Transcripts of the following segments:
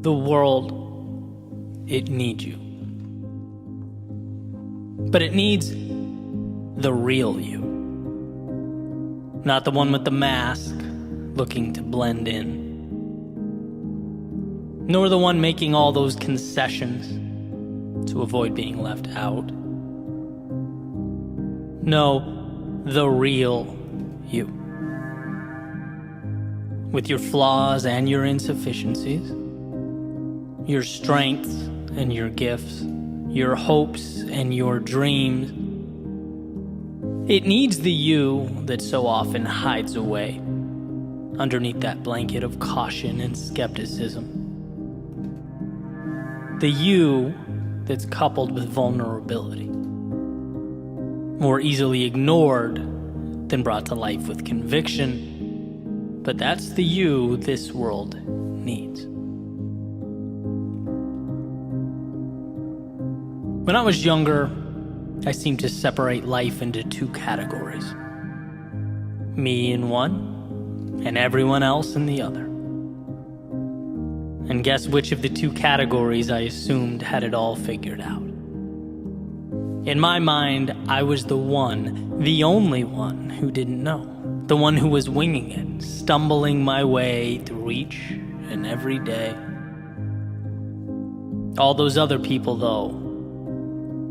The world, it needs you. But it needs the real you. Not the one with the mask, looking to blend in. Nor the one making all those concessions to avoid being left out. No, the real you. With your flaws and your insufficiencies, your strengths and your gifts, your hopes and your dreams. It needs the you that so often hides away underneath that blanket of caution and skepticism. The you that's coupled with vulnerability, more easily ignored than brought to life with conviction, but that's the you this world needs. When I was younger, I seemed to separate life into two categories. Me in one, and everyone else in the other. And guess which of the two categories I assumed had it all figured out? In my mind, I was the one, the only one who didn't know. The one who was winging it, stumbling my way through each and every day. All those other people, though,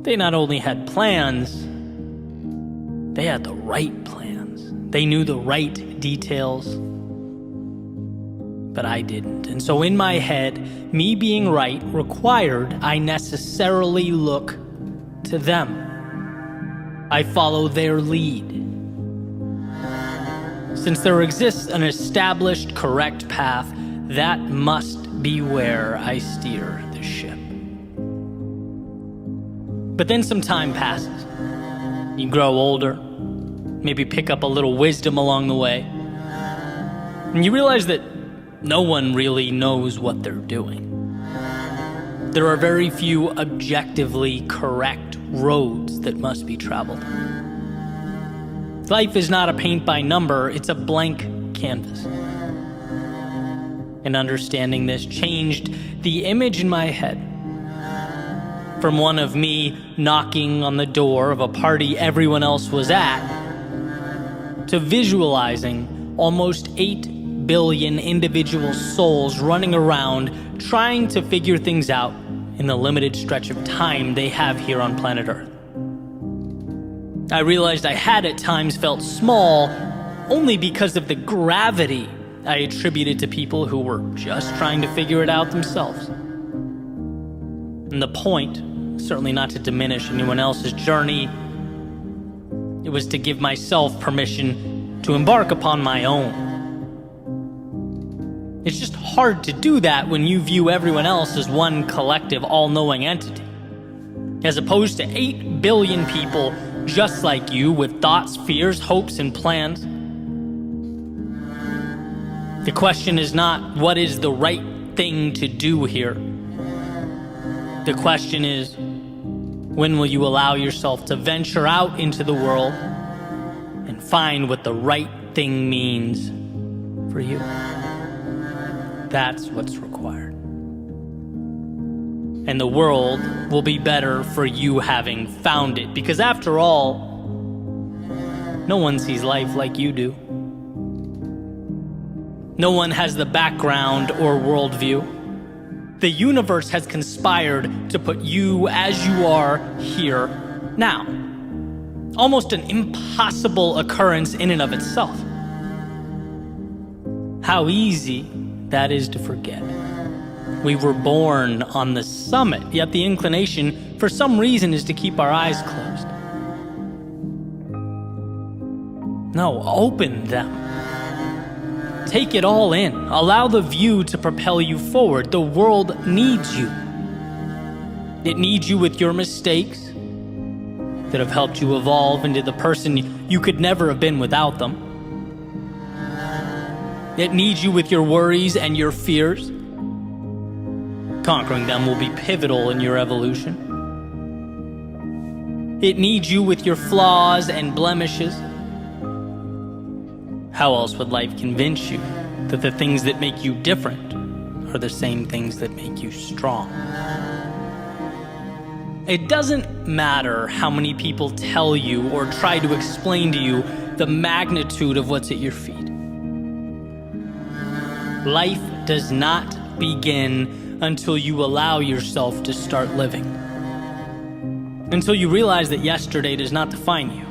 they not only had plans, they had the right plans. They knew the right details, but I didn't. And so in my head, me being right required I necessarily look to them. I follow their lead. Since there exists an established correct path, that must be where I steer the ship. But then some time passes. You grow older, maybe pick up a little wisdom along the way, and you realize that no one really knows what they're doing. There are very few objectively correct roads that must be traveled. Life is not a paint by number, it's a blank canvas. And understanding this changed the image in my head. From one of me knocking on the door of a party everyone else was at, to visualizing almost 8 billion individual souls running around trying to figure things out in the limited stretch of time they have here on planet Earth. I realized I had at times felt small only because of the gravity I attributed to people who were just trying to figure it out themselves. And the point, certainly not to diminish anyone else's journey, it was to give myself permission to embark upon my own. It's just hard to do that when you view everyone else as one collective, all-knowing entity, as opposed to 8 billion people just like you with thoughts, fears, hopes, and plans. The question is not what is the right thing to do here. The question is, when will you allow yourself to venture out into the world and find what the right thing means for you? That's what's required. And the world will be better for you having found it, because after all, no one sees life like you do. No one has the background or worldview. The universe has conspired to put you as you are here now. Almost an impossible occurrence in and of itself. How easy that is to forget. We were born on the summit, yet the inclination, for some reason, is to keep our eyes closed. No, open them. Take it all in. Allow the view to propel you forward. The world needs you. It needs you with your mistakes that have helped you evolve into the person you could never have been without them. It needs you with your worries and your fears. Conquering them will be pivotal in your evolution. It needs you with your flaws and blemishes. How else would life convince you that the things that make you different are the same things that make you strong. It doesn't matter how many people tell you or try to explain to you the magnitude of what's at your feet. Life does not begin until you allow yourself to start living. Until you realize that yesterday does not define you.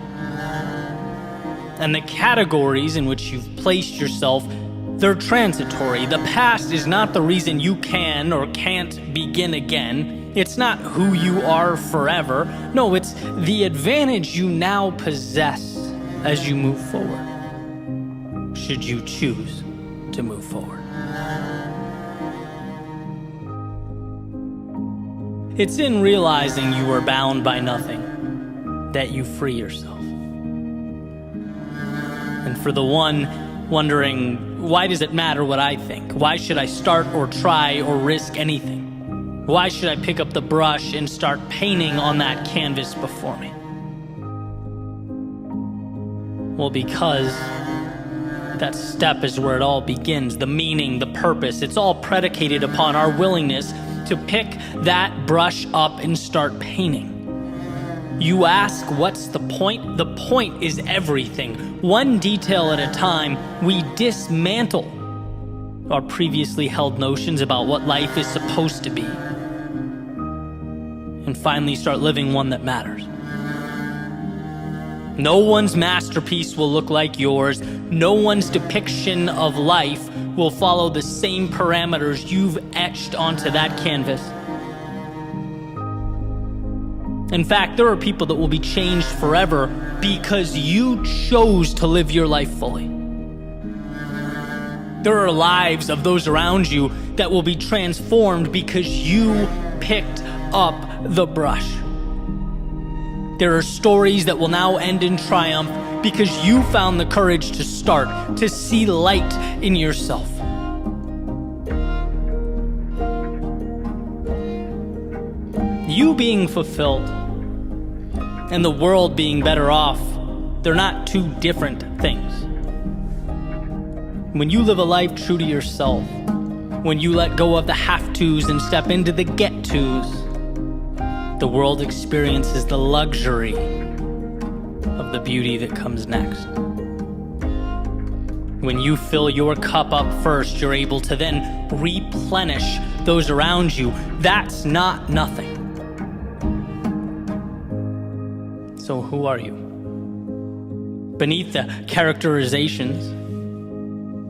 And the categories in which you've placed yourself, they're transitory. The past is not the reason you can or can't begin again. It's not who you are forever. No, it's the advantage you now possess as you move forward, should you choose to move forward. It's in realizing you are bound by nothing that you free yourself. And for the one wondering, why does it matter what I think? Why should I start or try or risk anything? Why should I pick up the brush and start painting on that canvas before me? Well, because that step is where it all begins. The meaning, the purpose, it's all predicated upon our willingness to pick that brush up and start painting. You ask, what's the point? The point is everything. One detail at a time, we dismantle our previously held notions about what life is supposed to be, and finally start living one that matters. No one's masterpiece will look like yours. No one's depiction of life will follow the same parameters you've etched onto that canvas. In fact, there are people that will be changed forever because you chose to live your life fully. There are lives of those around you that will be transformed because you picked up the brush. There are stories that will now end in triumph because you found the courage to start, to see light in yourself. You being fulfilled and the world being better off, they're not two different things. When you live a life true to yourself, when you let go of the have-tos and step into the get-tos, the world experiences the luxury of the beauty that comes next. When you fill your cup up first, you're able to then replenish those around you. That's not nothing. So who are you? Beneath the characterizations,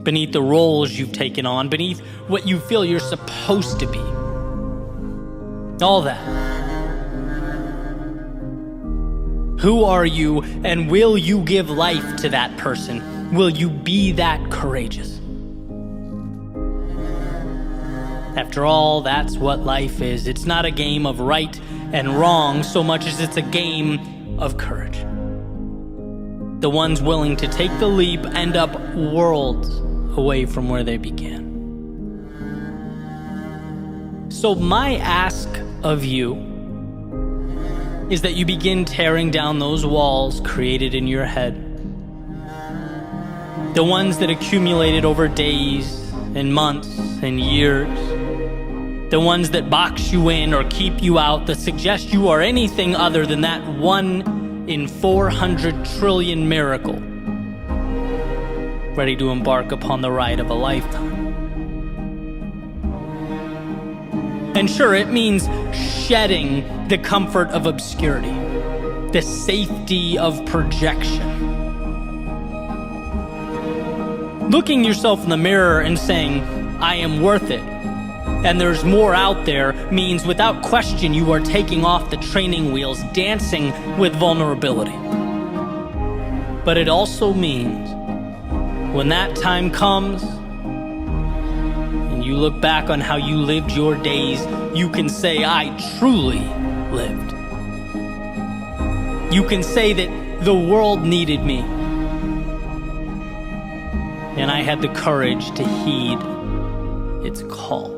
beneath the roles you've taken on, beneath what you feel you're supposed to be, all that. Who are you, and will you give life to that person? Will you be that courageous? After all, that's what life is. It's not a game of right and wrong so much as it's a game of courage. The ones willing to take the leap end up worlds away from where they began. So my ask of you is that you begin tearing down those walls created in your head. The ones that accumulated over days and months and years. The ones that box you in or keep you out, that suggest you are anything other than that 1 in 400 trillion miracle, ready to embark upon the ride of a lifetime. And sure, it means shedding the comfort of obscurity, the safety of projection. Looking yourself in the mirror and saying, I am worth it, and there's more out there, means without question you are taking off the training wheels, dancing with vulnerability. But it also means when that time comes, you look back on how you lived your days, you can say, I truly lived. You can say that the world needed me, and I had the courage to heed its call.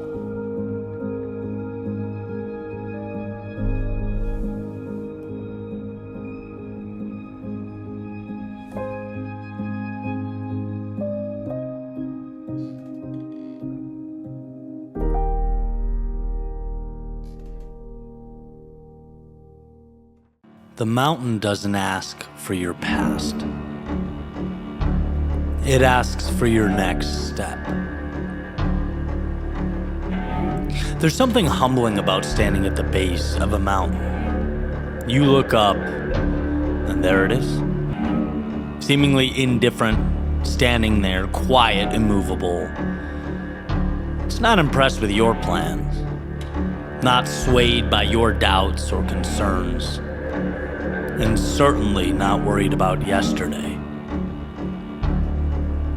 The mountain doesn't ask for your past. It asks for your next step. There's something humbling about standing at the base of a mountain. You look up, and there it is. Seemingly indifferent, standing there, quiet, immovable. It's not impressed with your plans, not swayed by your doubts or concerns, and certainly not worried about yesterday.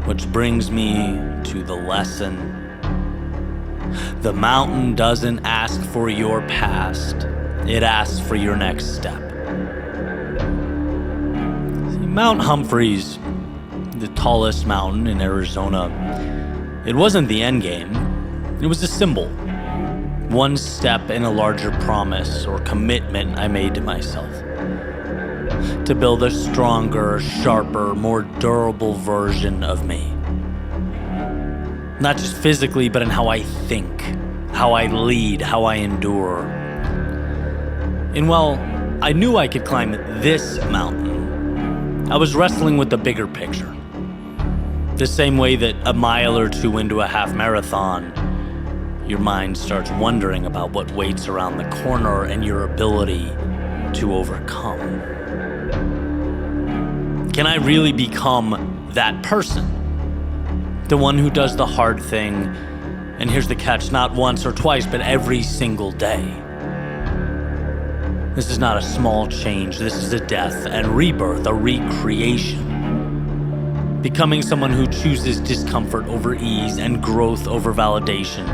Which brings me to the lesson. The mountain doesn't ask for your past, it asks for your next step. See, Mount Humphreys, the tallest mountain in Arizona, it wasn't the end game, it was a symbol. One step in a larger promise or commitment I made to myself. To build a stronger, sharper, more durable version of me. Not just physically, but in how I think, how I lead, how I endure. And while I knew I could climb this mountain, I was wrestling with the bigger picture. The same way that a mile or two into a half marathon, your mind starts wondering about what waits around the corner and your ability to overcome. Can I really become that person? The one who does the hard thing, and here's the catch, not once or twice, but every single day. This is not a small change, this is a death and rebirth, a recreation. Becoming someone who chooses discomfort over ease and growth over validation.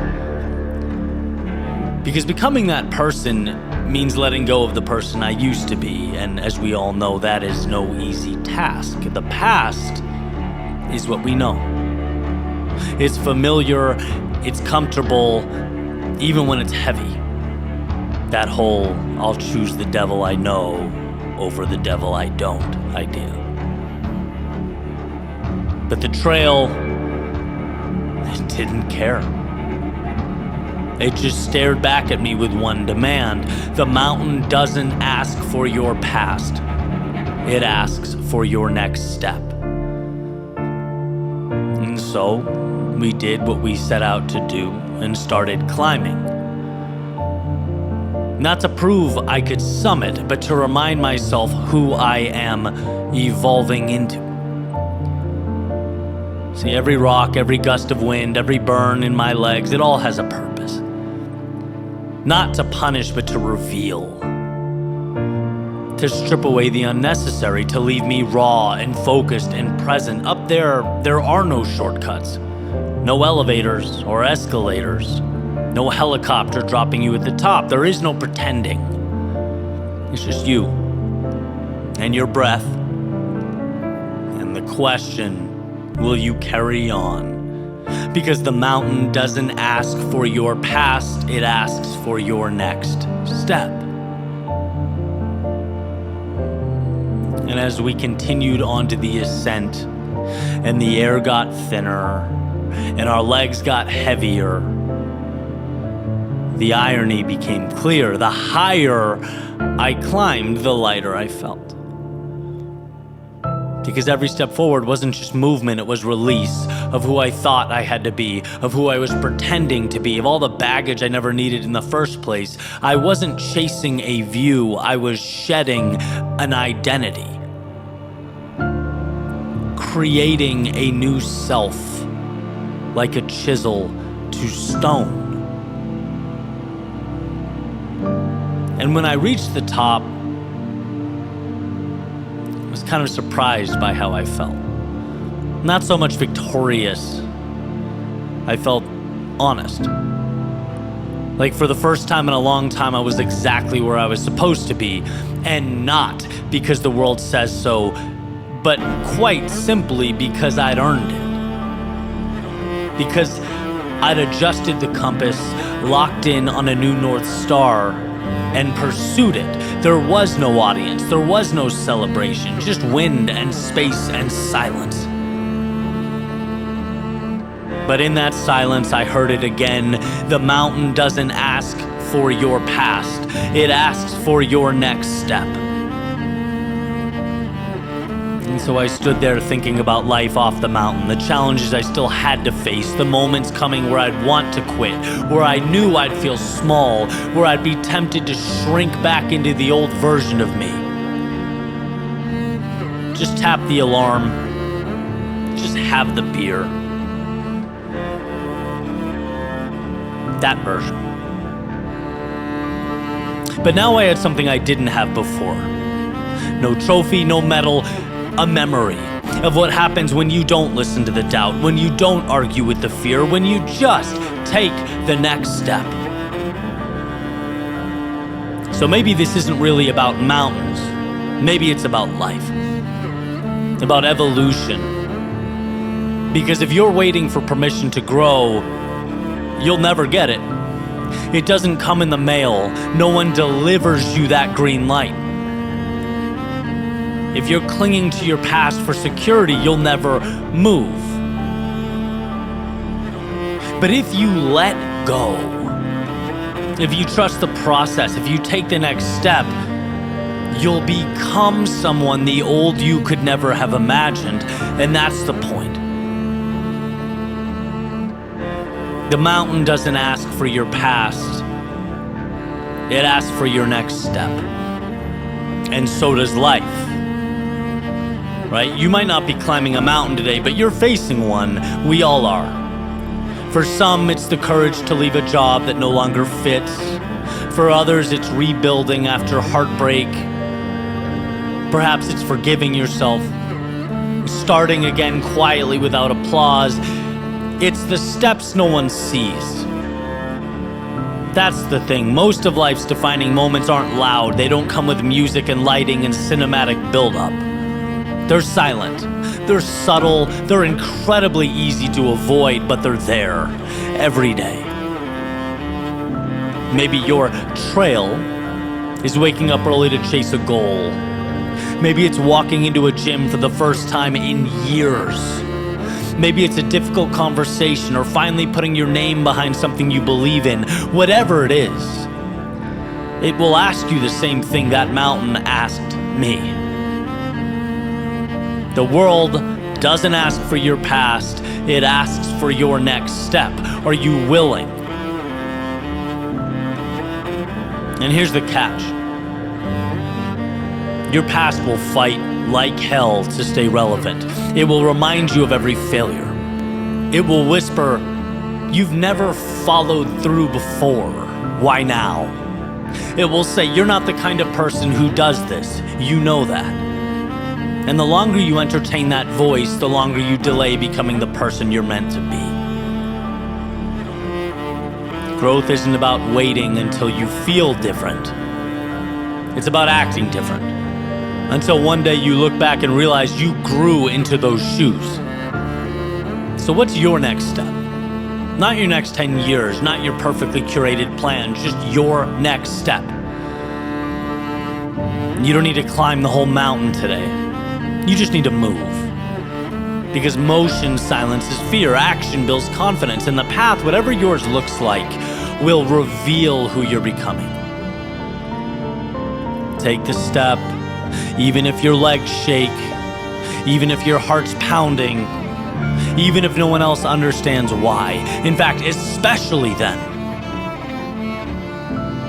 Because becoming that person means letting go of the person I used to be, and as we all know, that is no easy task. The past is what we know. It's familiar, it's comfortable, even when it's heavy. That whole, I'll choose the devil I know over the devil I don't idea. But the trail, it didn't care. It just stared back at me with one demand. The mountain doesn't ask for your past. It asks for your next step. And so, we did what we set out to do and started climbing. Not to prove I could summit, but to remind myself who I am evolving into. See, every rock, every gust of wind, every burn in my legs, it all has a purpose. Not to punish, but to reveal. To strip away the unnecessary, to leave me raw and focused and present. Up there are no shortcuts. No elevators or escalators. No helicopter dropping you at the top. There is no pretending. It's just you and your breath and the question, will you carry on? Because the mountain doesn't ask for your past, it asks for your next step. And as we continued onto the ascent, and the air got thinner, and our legs got heavier, the irony became clear. The higher I climbed, the lighter I felt. Because every step forward wasn't just movement, it was release of who I thought I had to be, of who I was pretending to be, of all the baggage I never needed in the first place. I wasn't chasing a view, I was shedding an identity. Creating a new self, like a chisel to stone. And when I reached the top, I was kind of surprised by how I felt. Not so much victorious. I felt honest. Like for the first time in a long time, I was exactly where I was supposed to be. And not because the world says so, but quite simply because I'd earned it. Because I'd adjusted the compass, locked in on a new North Star, and pursued it. There was no audience, there was no celebration, just wind and space and silence. But in that silence, I heard it again. The mountain doesn't ask for your past, it asks for your next step. So I stood there thinking about life off the mountain, the challenges I still had to face, the moments coming where I'd want to quit, where I knew I'd feel small, where I'd be tempted to shrink back into the old version of me. Just tap the alarm. Just have the beer. That version. But now I had something I didn't have before. No trophy, no medal, a memory of what happens when you don't listen to the doubt, when you don't argue with the fear, when you just take the next step. So maybe this isn't really about mountains. Maybe it's about life, about evolution. Because if you're waiting for permission to grow, you'll never get it. It doesn't come in the mail. No one delivers you that green light. If you're clinging to your past for security, you'll never move. But if you let go, if you trust the process, if you take the next step, you'll become someone the old you could never have imagined, and that's the point. The mountain doesn't ask for your past. It asks for your next step. And so does life. Right? You might not be climbing a mountain today, but you're facing one. We all are. For some, it's the courage to leave a job that no longer fits. For others, it's rebuilding after heartbreak. Perhaps it's forgiving yourself, starting again quietly without applause. It's the steps no one sees. That's the thing. Most of life's defining moments aren't loud. They don't come with music and lighting and cinematic buildup. They're silent. They're subtle. They're incredibly easy to avoid, but they're there every day. Maybe your trail is waking up early to chase a goal. Maybe it's walking into a gym for the first time in years. Maybe it's a difficult conversation or finally putting your name behind something you believe in. Whatever it is, it will ask you the same thing that mountain asked me. The world doesn't ask for your past, it asks for your next step. Are you willing? And here's the catch. Your past will fight like hell to stay relevant. It will remind you of every failure. It will whisper, "You've never followed through before. Why now?" It will say, "You're not the kind of person who does this. You know that." And the longer you entertain that voice, the longer you delay becoming the person you're meant to be. Growth isn't about waiting until you feel different. It's about acting different. Until one day you look back and realize you grew into those shoes. So what's your next step? Not your next 10 years, not your perfectly curated plan, just your next step. You don't need to climb the whole mountain today. You just need to move. Because motion silences fear, action builds confidence, and the path, whatever yours looks like, will reveal who you're becoming. Take the step. Even if your legs shake, even if your heart's pounding, even if no one else understands why. In fact, especially then.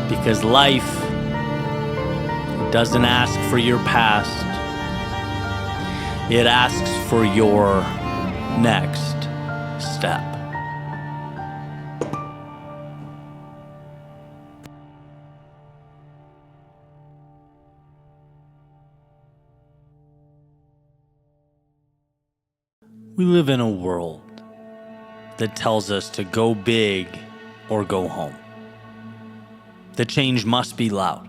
Because life doesn't ask for your past. It asks for your next step. We live in a world that tells us to go big or go home. The change must be loud.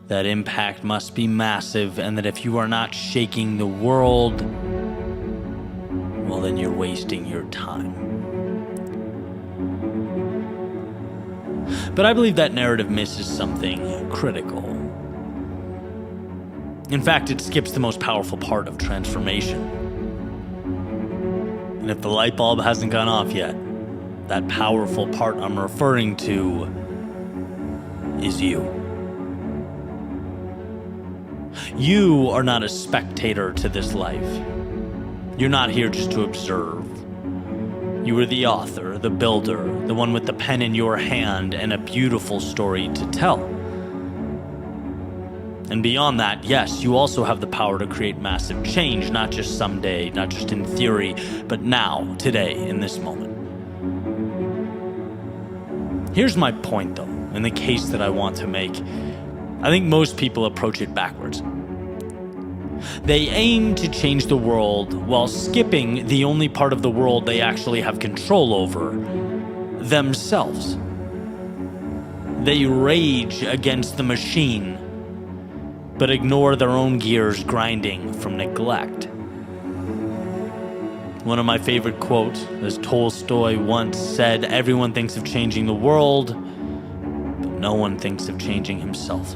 That impact must be massive, and that if you are not shaking the world, well, then you're wasting your time. But I believe that narrative misses something critical. In fact, it skips the most powerful part of transformation. And if the light bulb hasn't gone off yet, that powerful part I'm referring to is you. You are not a spectator to this life. You're not here just to observe. You are the author, the builder, the one with the pen in your hand and a beautiful story to tell. And beyond that, yes, you also have the power to create massive change, not just someday, not just in theory, but now, today, in this moment. Here's my point, though, and the case that I want to make. I think most people approach it backwards. They aim to change the world while skipping the only part of the world they actually have control over, themselves. They rage against the machine, but ignore their own gears grinding from neglect. One of my favorite quotes, as Tolstoy once said, everyone thinks of changing the world, but no one thinks of changing himself.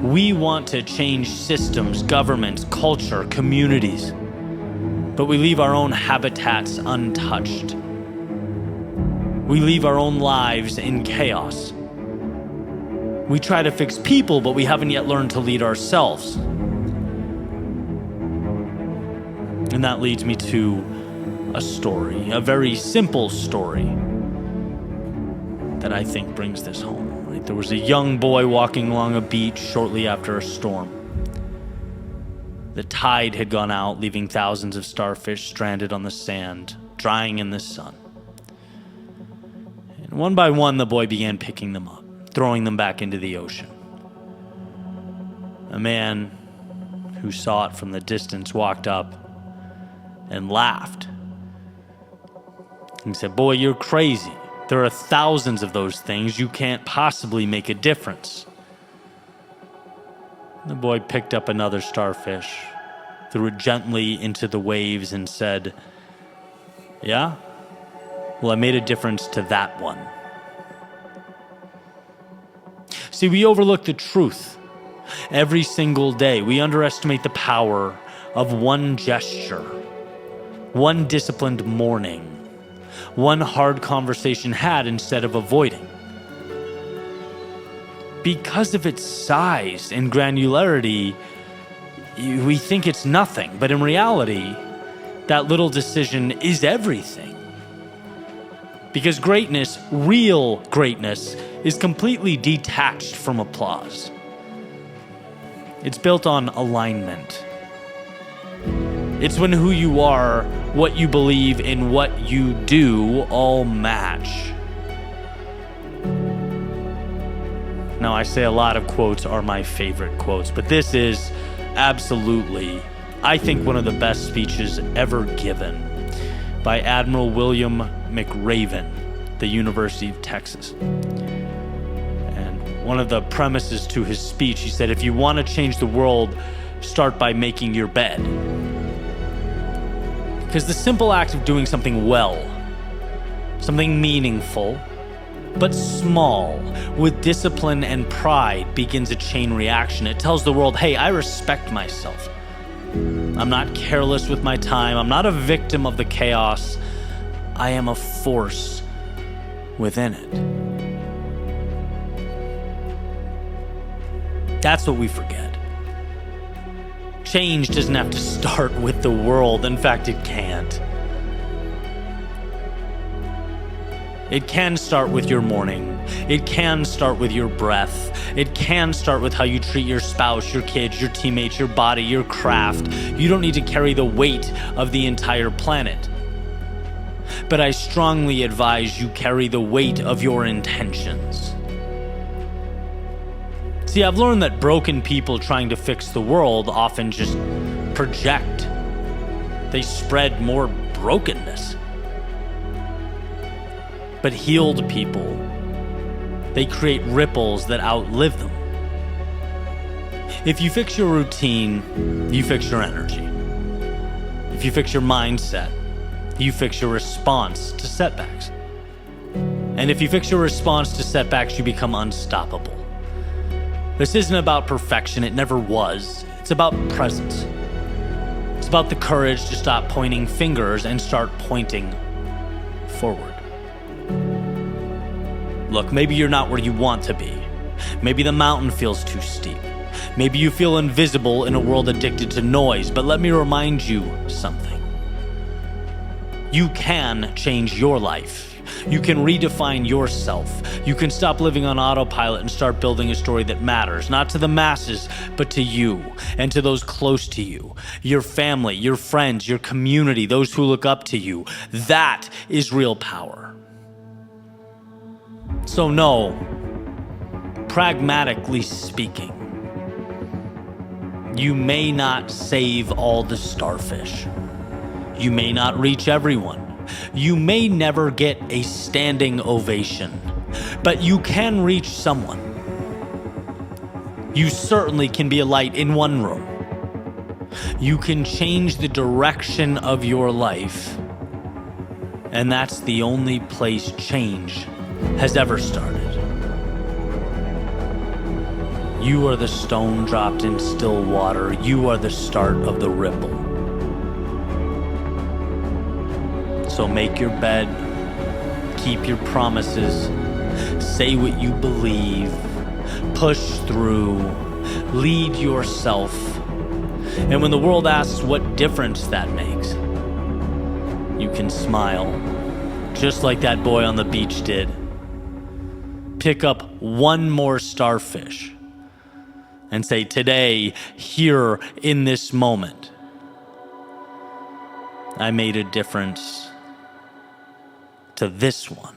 We want to change systems, governments, culture, communities, but we leave our own habitats untouched. We leave our own lives in chaos. We try to fix people, but we haven't yet learned to lead ourselves. And that leads me to a story, a very simple story that I think brings this home. Right? There was a young boy walking along a beach shortly after a storm. The tide had gone out, leaving thousands of starfish stranded on the sand, drying in the sun. And one by one, the boy began picking them up, throwing them back into the ocean. A man who saw it from the distance walked up and laughed. He said, "Boy, you're crazy. There are thousands of those things. You can't possibly make a difference." The boy picked up another starfish, threw it gently into the waves, and said, "Yeah? Well, I made a difference to that one." See, we overlook the truth every single day. We underestimate the power of one gesture, one disciplined morning, one hard conversation had instead of avoiding. Because of its size and granularity, we think it's nothing, but in reality, that little decision is everything. Because greatness, real greatness, is completely detached from applause. It's built on alignment. It's when who you are, what you believe, and what you do all match. Now, I say a lot of quotes are my favorite quotes, but this is absolutely, I think, one of the best speeches ever given by Admiral William McRaven, the University of Texas. And one of the premises to his speech, he said, if you want to change the world, start by making your bed. Because the simple act of doing something well, something meaningful, but small, with discipline and pride, begins a chain reaction. It tells the world, hey, I respect myself. I'm not careless with my time. I'm not a victim of the chaos. I am a force within it. That's what we forget. Change doesn't have to start with the world. In fact, it can't. It can start with your morning. It can start with your breath. It can start with how you treat your spouse, your kids, your teammates, your body, your craft. You don't need to carry the weight of the entire planet. But I strongly advise you carry the weight of your intentions. See, I've learned that broken people trying to fix the world often just project. They spread more brokenness. But healed people, they create ripples that outlive them. If you fix your routine, you fix your energy. If you fix your mindset, you fix your response to setbacks. And if you fix your response to setbacks, you become unstoppable. This isn't about perfection, it never was. It's about presence. It's about the courage to stop pointing fingers and start pointing forward. Look, maybe you're not where you want to be. Maybe the mountain feels too steep. Maybe you feel invisible in a world addicted to noise, but let me remind you something. You can change your life. You can redefine yourself. You can stop living on autopilot and start building a story that matters, not to the masses, but to you and to those close to you, your family, your friends, your community, those who look up to you. That is real power. So no, pragmatically speaking, you may not save all the starfish. You may not reach everyone. You may never get a standing ovation, but you can reach someone. You certainly can be a light in one room. You can change the direction of your life, and that's the only place change has ever started. You are the stone dropped in still water. You are the start of the ripple. So make your bed, keep your promises, say what you believe, push through, lead yourself. And when the world asks what difference that makes, you can smile, just like that boy on the beach did. Pick up one more starfish and say, today, here in this moment, I made a difference to this one.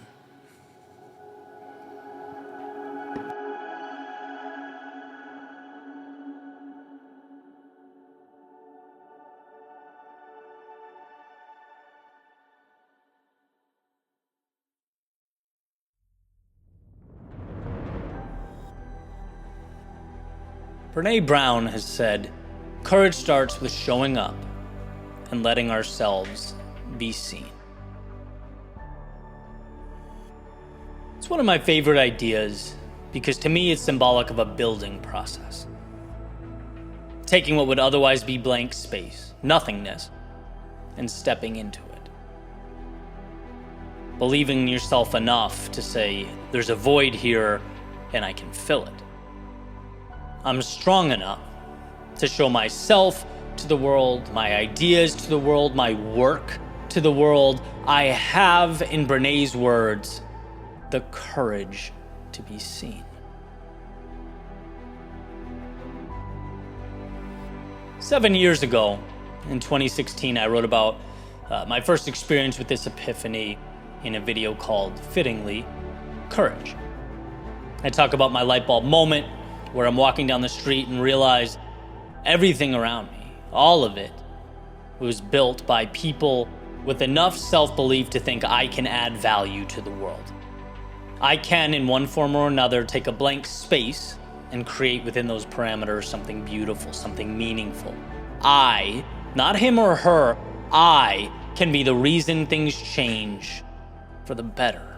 Brené Brown has said, courage starts with showing up and letting ourselves be seen. It's one of my favorite ideas because to me it's symbolic of a building process. Taking what would otherwise be blank space, nothingness, and stepping into it. Believing in yourself enough to say, there's a void here and I can fill it. I'm strong enough to show myself to the world, my ideas to the world, my work to the world. I have, in Brené's words, the courage to be seen. Seven years ago, in 2016, I wrote about my first experience with this epiphany in a video called, fittingly, Courage. I talk about my light bulb moment where I'm walking down the street and realize everything around me, all of it, was built by people with enough self-belief to think I can add value to the world. I can, in one form or another, take a blank space and create within those parameters something beautiful, something meaningful. I, not him or her, I can be the reason things change for the better.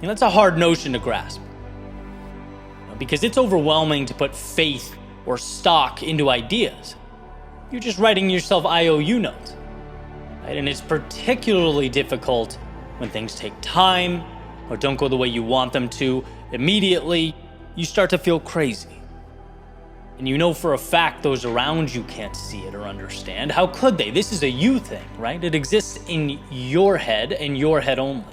And that's a hard notion to grasp, because it's overwhelming to put faith or stock into ideas. You're just writing yourself IOU notes, right? And it's particularly difficult when things take time or don't go the way you want them to. Immediately, you start to feel crazy. And you know for a fact those around you can't see it or understand. How could they? This is a you thing, right? It exists in your head and your head only.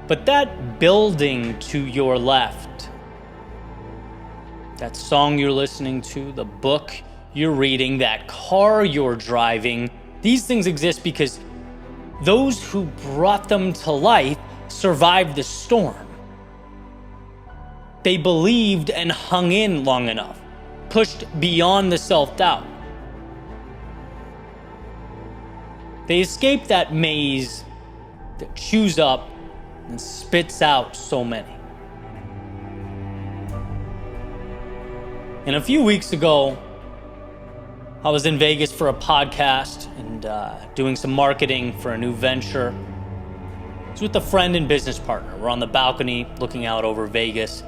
But that building to your left, that song you're listening to, the book you're reading, that car you're driving, these things exist because those who brought them to life survived the storm. They believed and hung in long enough, pushed beyond the self-doubt. They escaped that maze that chews up and spits out so many. And a few weeks ago, I was in Vegas for a podcast and doing some marketing for a new venture. I was with a friend and business partner. We're on the balcony looking out over Vegas.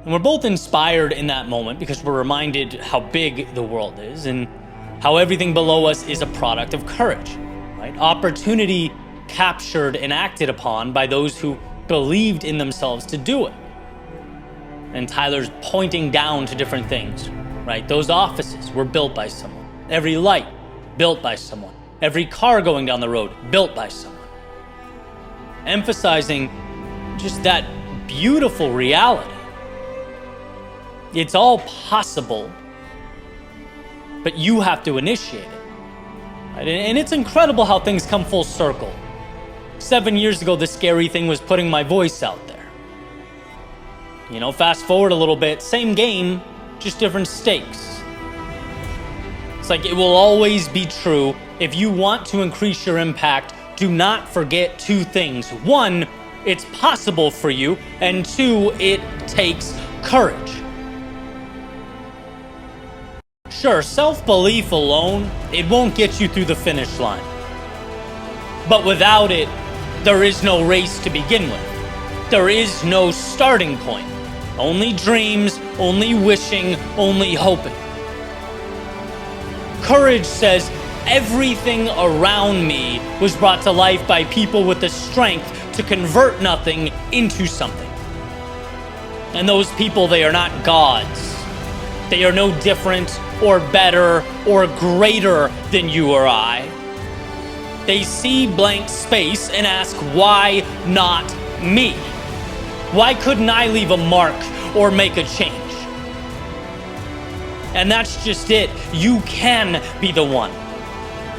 And we're both inspired in that moment because we're reminded how big the world is and how everything below us is a product of courage, right? Opportunity captured and acted upon by those who believed in themselves to do it. And Tyler's pointing down to different things, right? Those offices were built by someone. Every light, built by someone. Every car going down the road, built by someone. Emphasizing just that beautiful reality. It's all possible, but you have to initiate it. Right? And it's incredible how things come full circle. 7 years ago, the scary thing was putting my voice out there. Fast forward a little bit, same game, just different stakes. It's like it will always be true. If you want to increase your impact, do not forget two things. One, it's possible for you, and two, it takes courage. Sure, self-belief alone, it won't get you through the finish line. But without it, there is no race to begin with. There is no starting point. Only dreams, only wishing, only hoping. Courage says, everything around me was brought to life by people with the strength to convert nothing into something. And those people, they are not gods. They are no different or better or greater than you or I. They see blank space and ask, why not me? Why couldn't I leave a mark or make a change? And that's just it. You can be the one.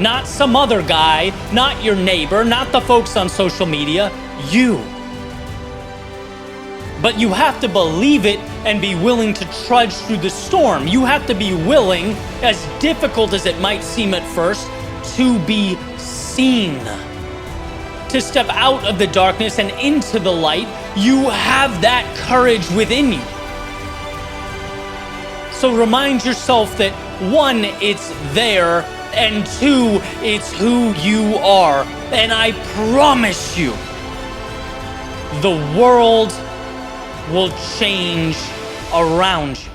Not some other guy, not your neighbor, not the folks on social media. You. But you have to believe it and be willing to trudge through the storm. You have to be willing, as difficult as it might seem at first, to be seen. To step out of the darkness and into the light. You have that courage within you. So remind yourself that one, it's there, and two, it's who you are. And I promise you, the world will change around you.